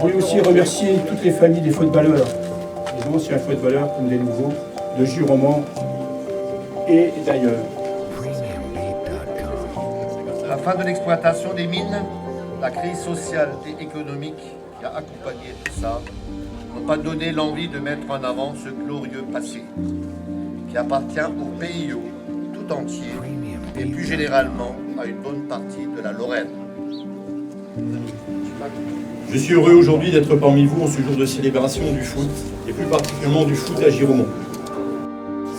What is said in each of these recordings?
voulais aussi remercier toutes les familles des footballeurs, les anciens footballeurs comme des nouveaux, de Giromagny et d'ailleurs. La fin de l'exploitation des mines, la crise sociale et économique qui a accompagné tout ça, n'ont pas donné l'envie de mettre en avant ce glorieux passé, qui appartient au PIO tout entier et plus généralement à une bonne partie de la Lorraine. Je suis heureux aujourd'hui d'être parmi vous en ce jour de célébration du foot, et plus particulièrement du foot à Giromagny.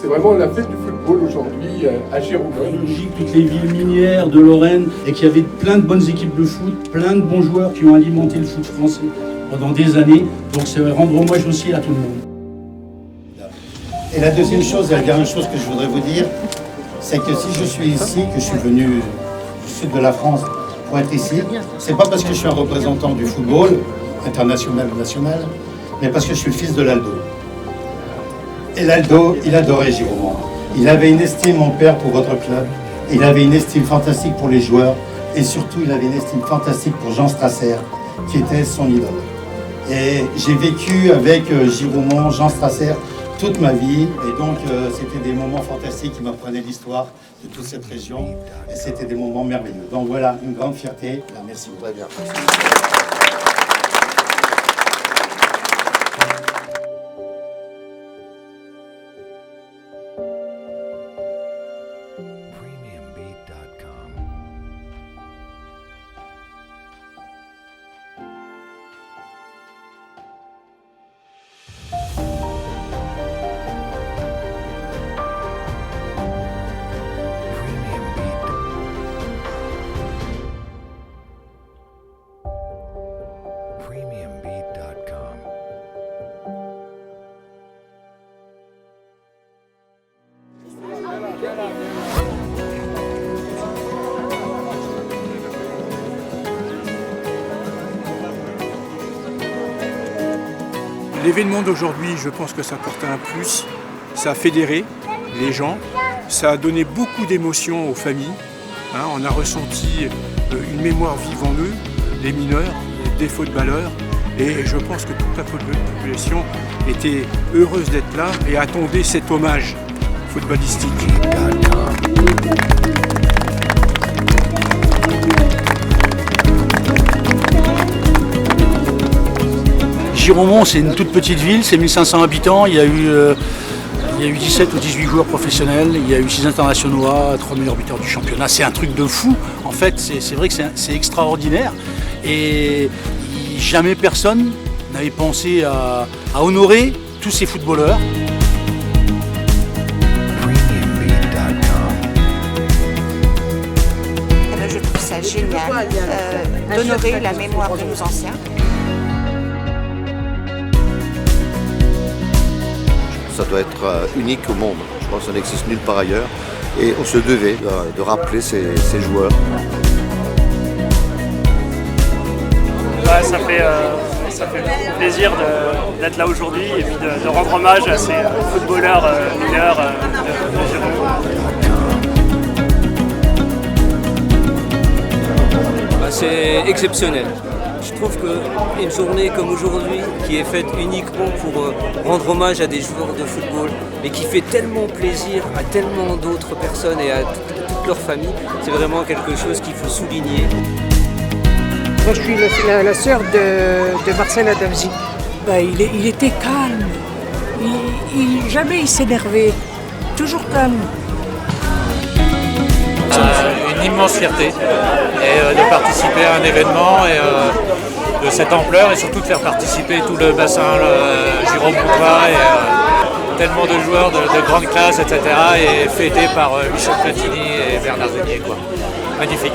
C'est vraiment la fête du football aujourd'hui à Giromagny. Logique, toutes les villes minières de Lorraine, et qu'il y avait plein de bonnes équipes de foot, plein de bons joueurs qui ont alimenté le foot français pendant des années. Donc c'est rendre hommage aussi à tout le monde. Et la deuxième chose, et la dernière chose que je voudrais vous dire, c'est que si je suis ici, que je suis venu du sud de la France pour être ici, c'est pas parce que je suis un représentant du football, international ou national, mais parce que je suis le fils de l'Aldo. Et l'Aldo, il adorait Giromagny. Il avait une estime, mon père, pour votre club. Il avait une estime fantastique pour les joueurs. Et surtout, il avait une estime fantastique pour Jean Strasser, qui était son idole. Et j'ai vécu avec Giromagny, Jean Strasser, toute ma vie. Et donc, c'était des moments fantastiques qui m'apprenaient l'histoire de toute cette région. Et c'était des moments merveilleux. Donc voilà, une grande fierté. Merci beaucoup. Très bien. L'événement d'aujourd'hui, je pense que ça apporte un plus, ça a fédéré les gens, ça a donné beaucoup d'émotions aux familles. On a ressenti une mémoire vive en eux, les mineurs, des footballeurs, et je pense que toute la population était heureuse d'être là et attendait cet hommage footballistique. Giromagny, c'est une toute petite ville, c'est 1500 habitants, il y a eu 17 ou 18 joueurs professionnels, il y a eu 6 internationaux, 3 meilleurs buteurs du championnat, c'est un truc de fou. En fait, c'est vrai que c'est extraordinaire et jamais personne n'avait pensé à honorer tous ces footballeurs. Je trouve ça génial d'honorer la mémoire de nos anciens. Ça doit être unique au monde. Je pense que ça n'existe nulle part ailleurs. Et on se devait de rappeler ces joueurs. Ouais, ça fait beaucoup plaisir d'être là aujourd'hui et puis de rendre hommage à ces footballeurs mineurs de Giromagny. C'est exceptionnel. Je trouve qu'une journée comme aujourd'hui, qui est faite uniquement pour rendre hommage à des joueurs de football, mais qui fait tellement plaisir à tellement d'autres personnes et à toute leur famille, c'est vraiment quelque chose qu'il faut souligner. Moi, je suis la sœur de Marcel Adamzi. Il était calme. Jamais il s'énervait. Toujours calme. Une immense fierté et de participer à un événement de cette ampleur et surtout de faire participer tout le bassin giromagnois et tellement de joueurs de grande classe, etc. et fêtés par Michel Platini et Bernard Régnier. Magnifique.